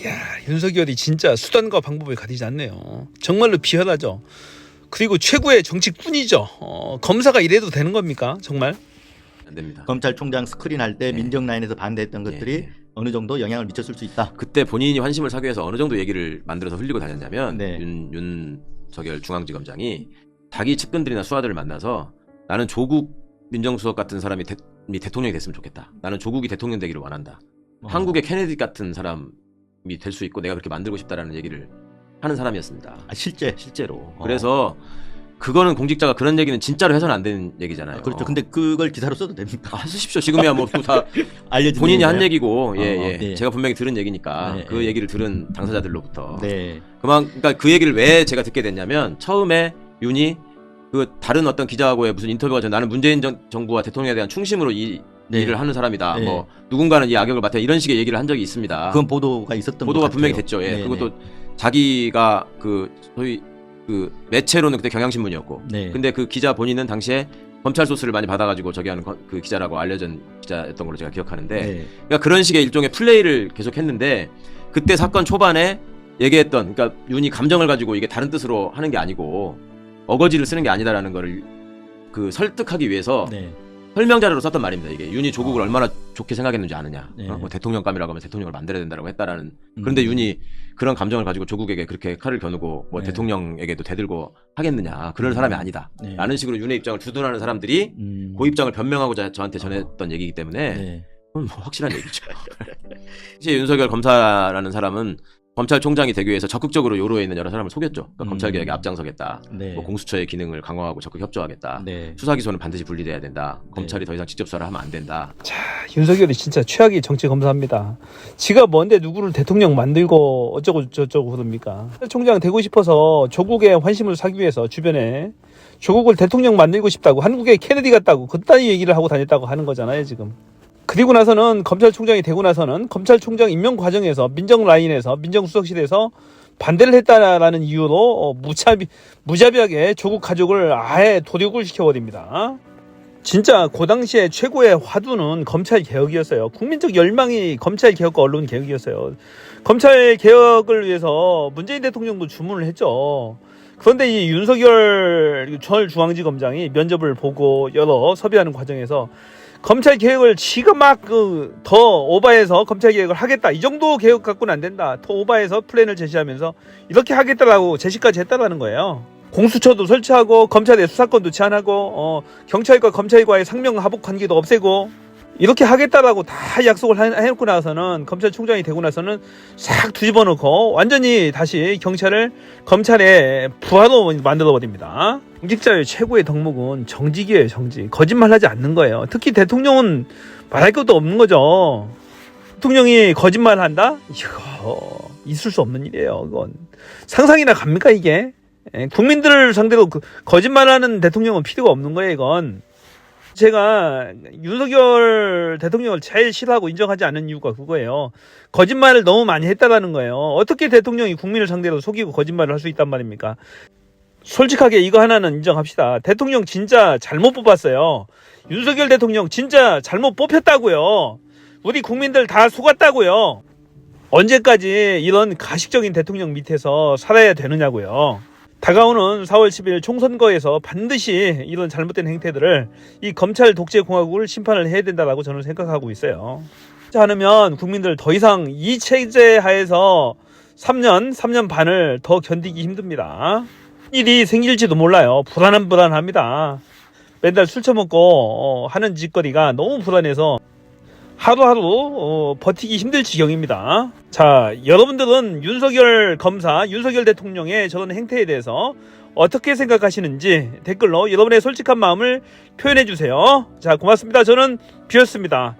이야, 윤석열이 진짜 수단과 방법을 가리지 않네요. 정말로 비열하죠. 그리고 최고의 정치꾼이죠. 검사가 이래도 되는 겁니까? 정말? 안 됩니다. 검찰총장 스크린 할 때 네. 민정 라인에서 반대했던 것들이 네. 어느 정도 영향을 미쳤을 수 있다. 그때 본인이 환심을 사기 위해서 어느 정도 얘기를 만들어서 흘리고 다녔냐면 네. 윤석열 중앙지검장이 자기 측근들이나 수하들을 만나서 나는 조국 민정수석 같은 사람이 대통령이 됐으면 좋겠다. 나는 조국이 대통령 되기를 원한다. 한국의 케네디 같은 사람이 될 수 있고 내가 그렇게 만들고 싶다라는 얘기를 하는 사람이었습니다. 실제로. 그래서 그거는 공직자가 그런 얘기는 진짜로 해서는 안 되는 얘기잖아요. 그렇죠. 근데 그걸 기사로 써도 됩니까? 쓰십시오. 지금이야 뭐 다 알려진 본인이 한 얘기인가요? 얘기고, 네. 제가 분명히 들은 얘기니까 네, 그 네. 얘기를 들은 당사자들로부터. 네. 그러니까 그 얘기를 왜 제가 듣게 됐냐면 처음에 윤이 그 다른 어떤 기자하고의 무슨 인터뷰가 나는 문재인 정부와 대통령에 대한 충심으로 이 네. 일을 하는 사람이다. 네. 뭐 누군가는 이 악역을 맡아 이런 식의 얘기를 한 적이 있습니다. 그건 보도가 있었던 보도가 것 분명히 같아요. 됐죠. 예. 네, 그것도 자기가 그 소위 그 매체로는 그때 경향신문이었고, 네. 근데 그 기자 본인은 당시에 검찰 소스를 많이 받아가지고 저기 하는 그 기자라고 알려진 기자였던 걸로 제가 기억하는데, 네. 그러니까 그런 식의 일종의 플레이를 계속했는데 그때 사건 초반에 얘기했던, 그러니까 윤이 감정을 가지고 이게 다른 뜻으로 하는 게 아니고 어거지를 쓰는 게 아니다라는 거를 그 설득하기 위해서 네. 설명 자료로 썼던 말입니다. 이게 윤이 조국을 얼마나 좋게 생각했는지 아느냐. 네. 뭐 대통령감이라고 하면 대통령을 만들어야 된다라고 했다라는. 그런데 윤이 그런 감정을 가지고 조국에게 그렇게 칼을 겨누고 뭐 네. 대통령에게도 대들고 하겠느냐. 그런 사람이 아니다. 네. 라는 식으로 윤의 입장을 주둔하는 사람들이 그 입장을 변명하고자 저한테 전했던 얘기이기 때문에 네. 그건 뭐 확실한 얘기죠. 사실 윤석열 검사라는 사람은 검찰총장이 되기 위해서 적극적으로 요로에 있는 여러 사람을 속였죠. 그러니까 검찰개혁에 앞장서겠다. 네. 뭐 공수처의 기능을 강화하고 적극 협조하겠다. 네. 수사기소는 반드시 분리돼야 된다. 검찰이 더 이상 직접 수사를 하면 안 된다. 자, 윤석열이 진짜 최악의 정치 검사입니다. 지가 뭔데 누구를 대통령 만들고 어쩌고 저쩌고 그럽니까? 총장 되고 싶어서 조국의 환심을 사기 위해서 주변에 조국을 대통령 만들고 싶다고, 한국의 케네디 같다고 그따위 얘기를 하고 다녔다고 하는 거잖아요, 지금. 그리고 나서는 검찰총장이 되고 나서는 검찰총장 임명 과정에서 민정 라인에서 민정수석실에서 반대를 했다라는 이유로 무자비하게 조국 가족을 아예 도륙을 시켜버립니다. 진짜 그 당시에 최고의 화두는 검찰개혁이었어요. 국민적 열망이 검찰개혁과 언론개혁이었어요. 검찰개혁을 위해서 문재인 대통령도 주문을 했죠. 그런데 이 윤석열 전 중앙지검장이 면접을 보고 여러 섭외하는 과정에서 검찰 개혁을 지금 막 더 오버해서 검찰 개혁을 하겠다, 이 정도 개혁 갖고는 안 된다, 더 오버해서 플랜을 제시하면서 이렇게 하겠다라고 제시까지 했다라는 거예요. 공수처도 설치하고 검찰의 수사권도 제한하고 경찰과 검찰과의 상명하복 관계도 없애고 이렇게 하겠다라고 다 약속을 해놓고 나서는 검찰총장이 되고 나서는 싹 뒤집어 놓고 완전히 다시 검찰의 부하로 만들어버립니다. 공직자의 최고의 덕목은 정직이에요. 정직. 거짓말하지 않는 거예요. 특히 대통령은 말할 것도 없는 거죠. 대통령이 거짓말한다? 이거 있을 수 없는 일이에요. 이건 상상이나 갑니까 이게? 국민들을 상대로 거짓말하는 대통령은 필요가 없는 거예요. 이건. 제가 윤석열 대통령을 제일 싫어하고 인정하지 않는 이유가 그거예요. 거짓말을 너무 많이 했다라는 거예요. 어떻게 대통령이 국민을 상대로 속이고 거짓말을 할 수 있단 말입니까? 솔직하게 이거 하나는 인정합시다. 대통령 진짜 잘못 뽑았어요. 윤석열 대통령 진짜 잘못 뽑혔다고요. 우리 국민들 다 속았다고요. 언제까지 이런 가식적인 대통령 밑에서 살아야 되느냐고요. 다가오는 4월 10일 총선거에서 반드시 이런 잘못된 행태들을 이 검찰 독재 공화국을 심판을 해야 된다라고 저는 생각하고 있어요. 그렇지 않으면 국민들 더 이상 이 체제 하에서 3년 반을 더 견디기 힘듭니다. 일이 생길지도 몰라요. 불안합니다. 맨날 술 처먹고 하는 짓거리가 너무 불안해서 하루하루 버티기 힘들 지경입니다. 자, 여러분들은 윤석열 검사, 윤석열 대통령의 저런 행태에 대해서 어떻게 생각하시는지 댓글로 여러분의 솔직한 마음을 표현해 주세요. 자, 고맙습니다. 저는 뷰였습니다.